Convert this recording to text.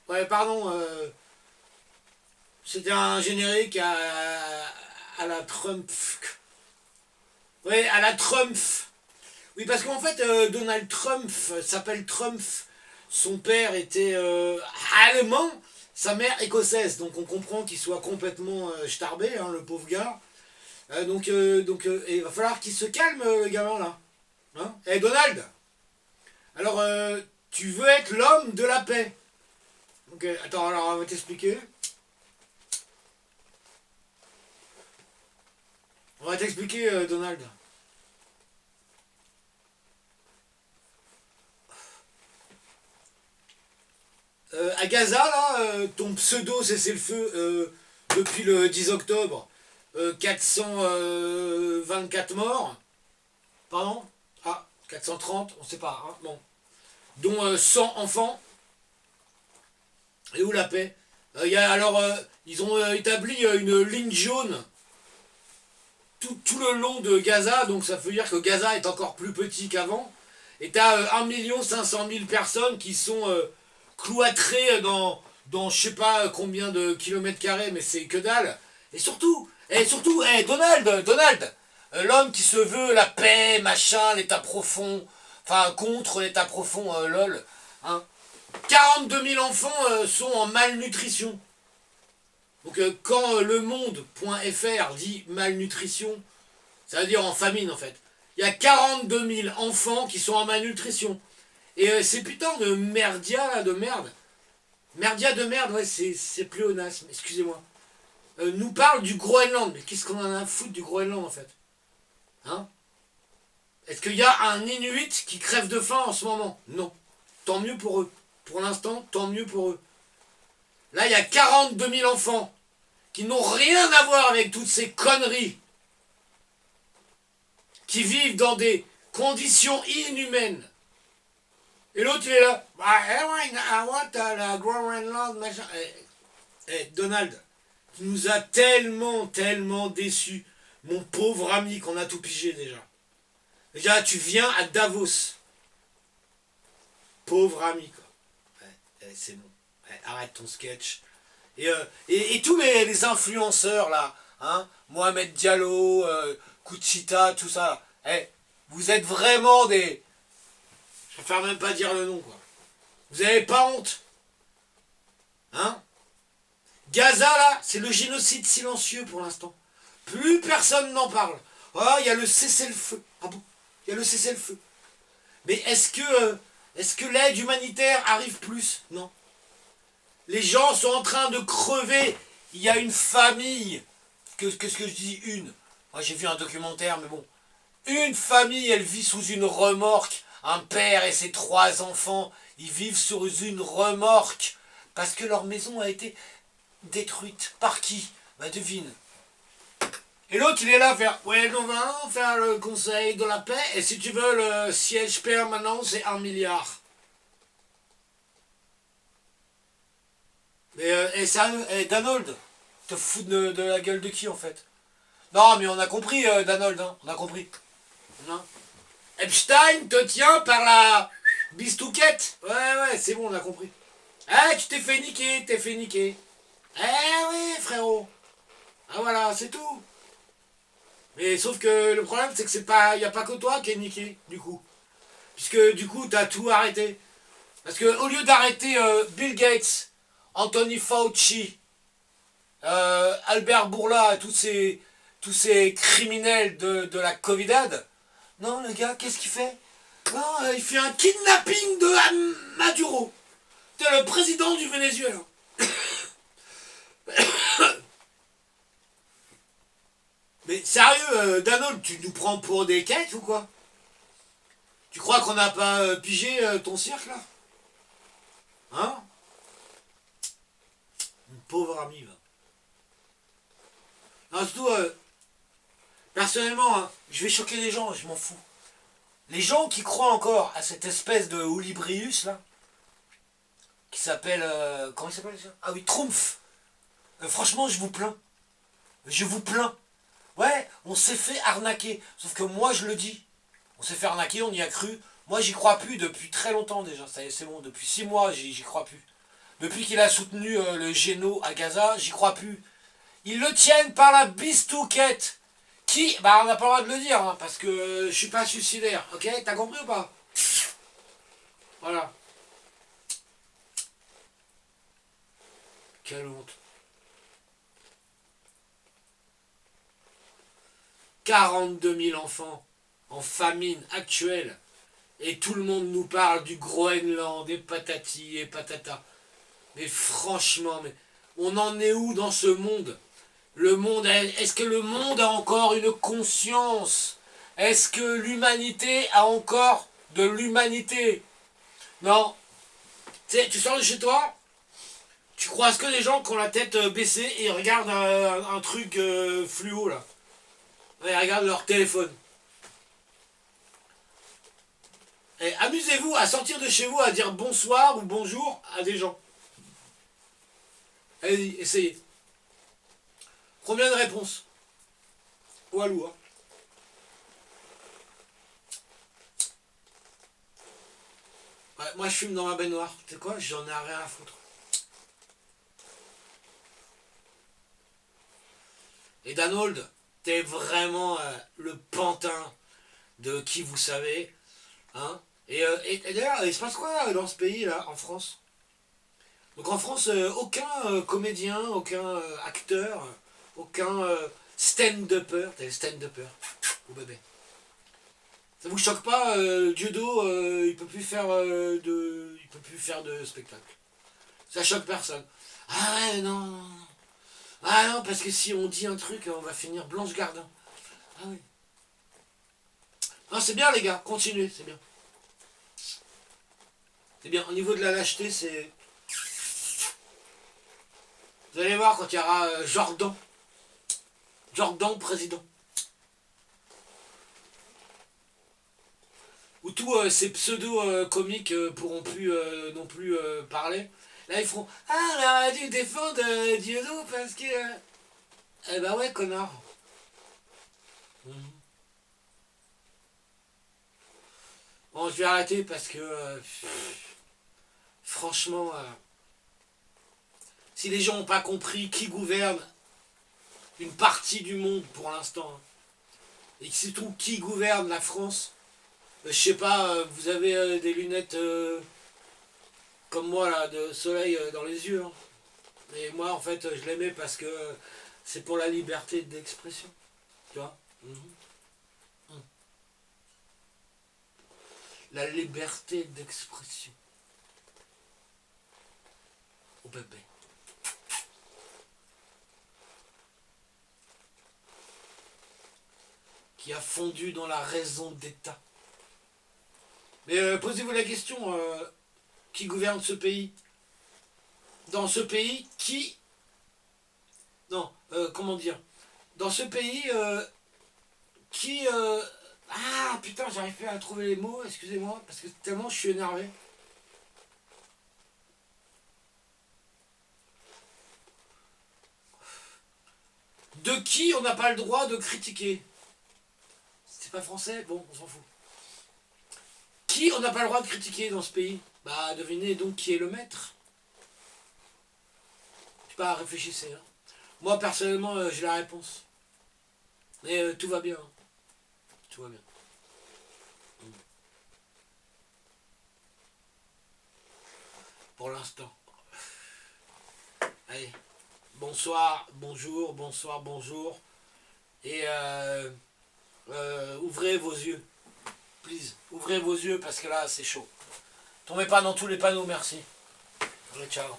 Ouais, pardon, c'était un générique à la Trump. Ouais, à la Trump. Oui, parce qu'en fait, Donald Trump s'appelle Trump. Son père était allemand, sa mère écossaise. Donc on comprend qu'il soit complètement starbé, hein, le pauvre gars. Il va falloir qu'il se calme, le gamin là. Hein. Eh, Donald, alors tu veux être l'homme de la paix. Ok, attends, alors on va t'expliquer. On va t'expliquer, Donald. À Gaza, là, ton pseudo cessez-le-feu depuis le 10 octobre, 424 morts. Pardon. Ah, 430, on sait pas. Hein, bon. Dont 100 enfants. Et où la paix? Ils ont établi une ligne jaune tout le long de Gaza, donc ça veut dire que Gaza est encore plus petit qu'avant. Et t'as 1 500 000 personnes qui sont cloîtrées dans je sais pas combien de kilomètres carrés, mais c'est que dalle. Et surtout, Donald, l'homme qui se veut la paix, machin, l'état profond, enfin contre l'état profond, lol, hein. 42 000 enfants sont en malnutrition. Donc quand le monde.fr dit malnutrition, ça veut dire en famine en fait. Il y a 42 000 enfants qui sont en malnutrition. Et ces putains de merdia là, de merde, merdia de merde, ouais, c'est pléonasme, excusez-moi, nous parle du Groenland. Mais qu'est-ce qu'on en a à foutre du Groenland en fait? Hein? Est-ce qu'il y a un Inuit qui crève de faim en ce moment? Non. Tant mieux pour eux. Pour l'instant, tant mieux pour eux. Là, il y a 42 000 enfants qui n'ont rien à voir avec toutes ces conneries, qui vivent dans des conditions inhumaines. Et l'autre, il est là. I want la Groenland, machin. Donald, tu nous as tellement déçus, mon pauvre ami, qu'on a tout pigé déjà. Déjà, tu viens à Davos. Pauvre ami, quoi. C'est bon. Arrête ton sketch. Et tous les influenceurs, là, hein, Mohamed Diallo, Kuchita, tout ça, vous êtes vraiment des... Je préfère même pas dire le nom, quoi. Vous avez pas honte? Hein? Gaza, là, c'est le génocide silencieux pour l'instant. Plus personne n'en parle. Oh, il y a le cessez-le-feu. Ah bon? Il y a le cessez-le-feu. Mais est-ce que l'aide humanitaire arrive plus? Non. Les gens sont en train de crever. Il y a une famille. Qu'est-ce que je dis une? Moi j'ai vu un documentaire, mais bon. Une famille, elle vit sous une remorque. Un père et ses 3 enfants, ils vivent sur une remorque. Parce que leur maison a été détruite. Par qui? Bah devine. Et l'autre il est là à faire, ouais, on va faire le conseil de la paix. Et si tu veux le siège permanent, c'est 1 milliard. Mais Danold, te fous de la gueule de qui en fait? Non mais on a compris, Danold, hein, on a compris. Non. Epstein te tient par la bistouquette. Ouais, c'est bon, on a compris. Tu t'es fait niquer. Oui, frérot. Ah voilà, c'est tout. Mais sauf que le problème, c'est que c'est pas, y a pas que toi qui est niqué, du coup. Puisque du coup, t'as tout arrêté. Parce que au lieu d'arrêter Bill Gates, Anthony Fauci, Albert Bourla, tous ces criminels de la Covidad, non, le gars, qu'est-ce qu'il fait? Non, il fait un kidnapping de Maduro. C'est le président du Venezuela. Mais sérieux, Danol, tu nous prends pour des quêtes ou quoi? Tu crois qu'on n'a pas pigé ton cirque là? Hein? Mon pauvre ami là. Non, surtout, personnellement, hein, je vais choquer les gens, je m'en fous. Les gens qui croient encore à cette espèce de Houlibrius là, qui s'appelle. Comment il s'appelle ça? Ah oui, Trumpf. Franchement, je vous plains. Je vous plains. Ouais, on s'est fait arnaquer. Sauf que moi, je le dis. On s'est fait arnaquer, on y a cru. Moi, j'y crois plus depuis très longtemps déjà. Ça y est, c'est bon. Depuis 6 mois, j'y crois plus. Depuis qu'il a soutenu le Géno à Gaza, j'y crois plus. Ils le tiennent par la bistouquette. Qui, bah on n'a pas le droit de le dire, hein, parce que je suis pas suicidaire, ok? T'as compris ou pas? Voilà. Quelle honte. 42 000 enfants en famine actuelle. Et tout le monde nous parle du Groenland et patati et patata. Mais franchement, mais on en est où dans ce monde? Le monde, est-ce que le monde a encore une conscience? Est-ce que l'humanité a encore de l'humanité? Non. Tu sors de chez toi, tu croises que des gens qui ont la tête baissée et regardent un truc fluo là. Ils regardent leur téléphone. Et amusez-vous à sortir de chez vous à dire bonsoir ou bonjour à des gens. Allez-y, essayez. Combien de réponses? Walou, hein. Ouais, moi je fume dans ma baignoire. Tu sais quoi? J'en ai rien à foutre. Et Danold, t'es vraiment le pantin de qui vous savez. Hein? Et d'ailleurs, il se passe quoi dans ce pays là, en France? Donc en France, aucun comédien, aucun acteur, aucun stand-upper, t'es stand-upper, ou bébé. Ça vous choque pas, Dieudo, il peut plus faire il peut plus faire de spectacle. Ça choque personne. Ah ouais, non, non, non. Ah non, parce que si on dit un truc, on va finir Blanche Gardin. Ah oui. Non, c'est bien les gars, continuez, c'est bien. C'est bien, au niveau de la lâcheté, c'est... Vous allez voir quand il y aura Jordan. Jordan président. Où tous ces pseudo-comiques pourront plus non plus parler. Là, ils feront ah, on aurait dû défendre Dieudo parce que. Eh ben ouais, connard. Bon, je vais arrêter parce que. Franchement, si les gens n'ont pas compris qui gouverne une partie du monde pour l'instant, hein, et surtout qui gouverne la France, je sais pas, vous avez des lunettes comme moi là, de soleil dans les yeux. Hein. Et moi en fait je les mets parce que c'est pour la liberté d'expression. Tu vois. La liberté d'expression. Au bébé. Qui a fondu dans la raison d'État. Mais posez-vous la question, qui gouverne ce pays? Dans ce pays, qui... Non, comment dire? Dans ce pays, qui... Ah, putain, j'arrive pas à trouver les mots, excusez-moi, parce que tellement je suis énervé. De qui on n'a pas le droit de critiquer? C'est pas français? Bon, on s'en fout. Qui on n'a pas le droit de critiquer dans ce pays? Bah, devinez donc qui est le maître. Je sais pas, réfléchissez. Hein. Moi, personnellement, j'ai la réponse. Mais tout va bien. Hein. Tout va bien. Pour l'instant. Allez. Bonsoir, bonjour, bonsoir, bonjour. Et ouvrez vos yeux. Please. Ouvrez vos yeux parce que là, c'est chaud. Tombez pas dans tous les panneaux, merci. Allez, ciao.